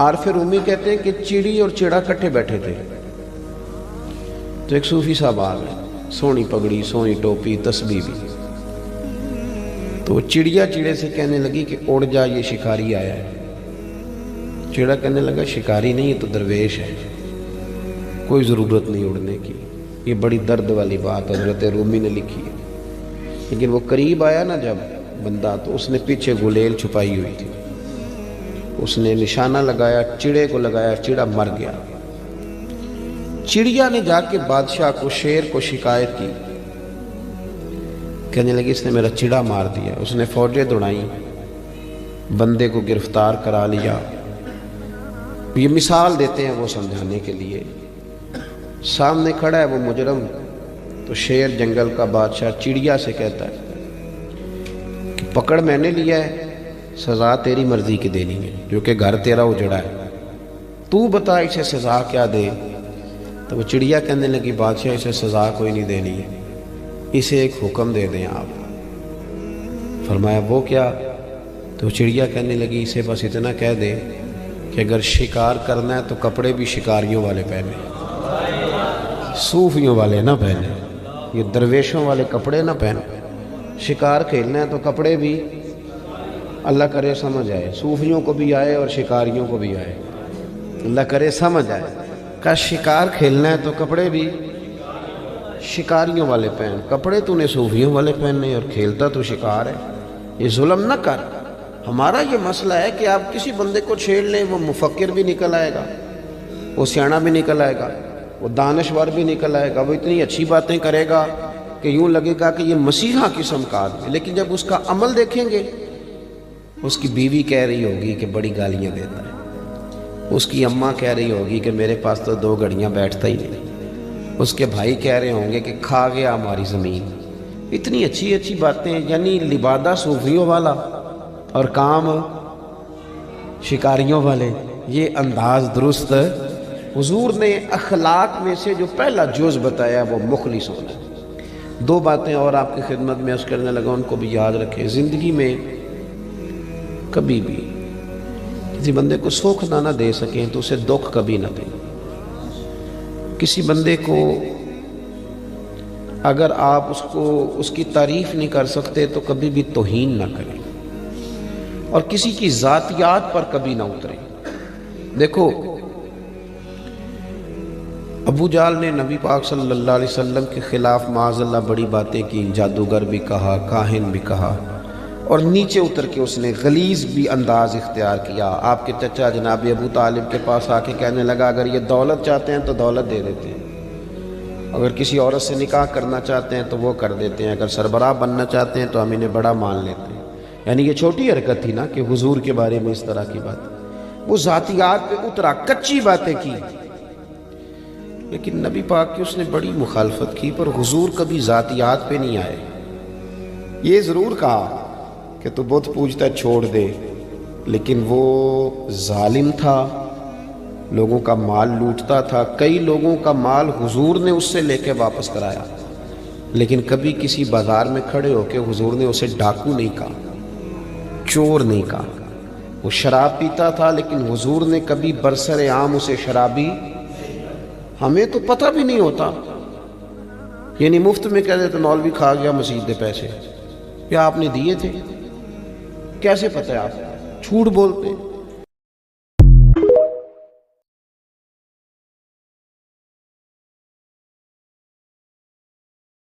عارف رومی کہتے ہیں کہ چڑی اور چڑا کٹھے بیٹھے تھے، تو ایک صوفی صاحب آ گئے، سونی پگڑی، سونی ٹوپی، تسبیح بھی، تو چڑیا چڑے سے کہنے لگی کہ اڑ جا، یہ شکاری آیا ہے۔ چڑا کہنے لگا شکاری نہیں، یہ تو درویش ہے، کوئی ضرورت نہیں اڑنے کی۔ یہ بڑی درد والی بات حضرت رومی نے لکھی ہے۔ لیکن وہ قریب آیا نا جب بندہ، تو اس نے پیچھے گلیل چھپائی ہوئی تھی، اس نے نشانہ لگایا، چڑے کو لگایا، چڑا مر گیا۔ چڑیا نے جا کے بادشاہ کو، شیر کو شکایت کی، کہنے لگی اس نے میرا چڑا مار دیا۔ اس نے فوجیں دوڑائیں، بندے کو گرفتار کرا لیا۔ یہ مثال دیتے ہیں وہ سمجھانے کے لیے، سامنے کھڑا ہے وہ مجرم، تو شیر جنگل کا بادشاہ چڑیا سے کہتا ہے کہ پکڑ میں نے لیا ہے، سزا تیری مرضی کی دینی ہے، جو کہ گھر تیرا اجڑا ہے، تو بتا اسے سزا کیا دے۔ تو وہ چڑیا کہنے لگی بادشاہ اسے سزا کوئی نہیں دینی ہے، اسے ایک حکم دے دیں آپ۔ فرمایا وہ کیا؟ تو چڑیا کہنے لگی اسے بس اتنا کہہ دے کہ اگر شکار کرنا ہے تو کپڑے بھی شکاریوں والے پہنے، صوفیوں والے نہ پہنے، یہ درویشوں والے کپڑے نہ پہنے۔ شکار کھیلنا ہے تو کپڑے بھی اللہ کرے سمجھ آئے، صوفیوں کو بھی آئے اور شکاریوں کو بھی آئے، اللہ کرے سمجھ آئے۔ کہ شکار کھیلنا ہے تو کپڑے بھی شکاریوں والے پہن، کپڑے تو نے صوفیوں والے پہننے اور کھیلتا تو شکار ہے، یہ ظلم نہ کر۔ ہمارا یہ مسئلہ ہے کہ آپ کسی بندے کو چھیڑ لیں، وہ مفکر بھی نکل آئے گا، وہ سیاںا بھی نکل آئے گا، وہ دانشور بھی نکل آئے گا، وہ اتنی اچھی باتیں کرے گا کہ یوں لگے گا کہ یہ مسیحا قسم کا آدمی، لیکن جب اس کا عمل دیکھیں گے، اس کی بیوی کہہ رہی ہوگی کہ بڑی گالیاں دیتا ہے، اس کی اماں کہہ رہی ہوگی کہ میرے پاس تو 2 گھڑیاں بیٹھتا ہی نہیں، اس کے بھائی کہہ رہے ہوں گے کہ کھا گیا ہماری زمین۔ اتنی اچھی اچھی باتیں، یعنی لبادہ صوفیوں والا اور کام شکاریوں والے، یہ انداز درست۔ حضور نے اخلاق میں سے جو پہلا جز بتایا وہ مخلص ہونا۔ 2 باتیں اور آپ کی خدمت میں عرض کرنے لگا، ان کو بھی یاد رکھیں۔ زندگی میں کبھی بھی کسی بندے کو سکھ نہ دے سکیں تو اسے دکھ کبھی نہ دیں۔ کسی بندے کو اگر آپ اس کی تعریف نہیں کر سکتے تو کبھی بھی توہین نہ کریں، اور کسی کی ذاتیات پر کبھی نہ اتریں۔ دیکھو ابو جہل نے نبی پاک صلی اللہ علیہ وسلم کے خلاف معاذ اللہ بڑی باتیں کی، جادوگر بھی کہا، کاہن بھی کہا، اور نیچے اتر کے اس نے غلیظ بھی انداز اختیار کیا۔ آپ کے چچا جناب ابو طالب کے پاس آ کے کہنے لگا اگر یہ دولت چاہتے ہیں تو دولت دے دیتے ہیں، اگر کسی عورت سے نکاح کرنا چاہتے ہیں تو وہ کر دیتے ہیں، اگر سربراہ بننا چاہتے ہیں تو ہم انہیں بڑا مان لیتے ہیں۔ یعنی یہ چھوٹی حرکت تھی نا کہ حضور کے بارے میں اس طرح کی بات، وہ ذاتیات پہ اترا، کچی باتیں کی، لیکن نبی پاک کی اس نے بڑی مخالفت کی، پر حضور کبھی ذاتیات پہ نہیں آئے۔ یہ ضرور کہا کہ تو بت پوجتا چھوڑ دے، لیکن وہ ظالم تھا، لوگوں کا مال لوٹتا تھا، کئی لوگوں کا مال حضور نے اس سے لے کے واپس کرایا، لیکن کبھی کسی بازار میں کھڑے ہو کے حضور نے اسے ڈاکو نہیں کہا، چور نہیں کہا۔ وہ شراب پیتا تھا لیکن حضور نے کبھی برسر عام اسے شرابی، ہمیں تو پتہ بھی نہیں ہوتا، یعنی مفت میں کہہ دیتے مولوی کھا گیا مسجد دے پیسے، کیا آپ نے دیے تھے؟ کیسے پتہ ہے؟ آپ جھوٹ بولتے ہیں۔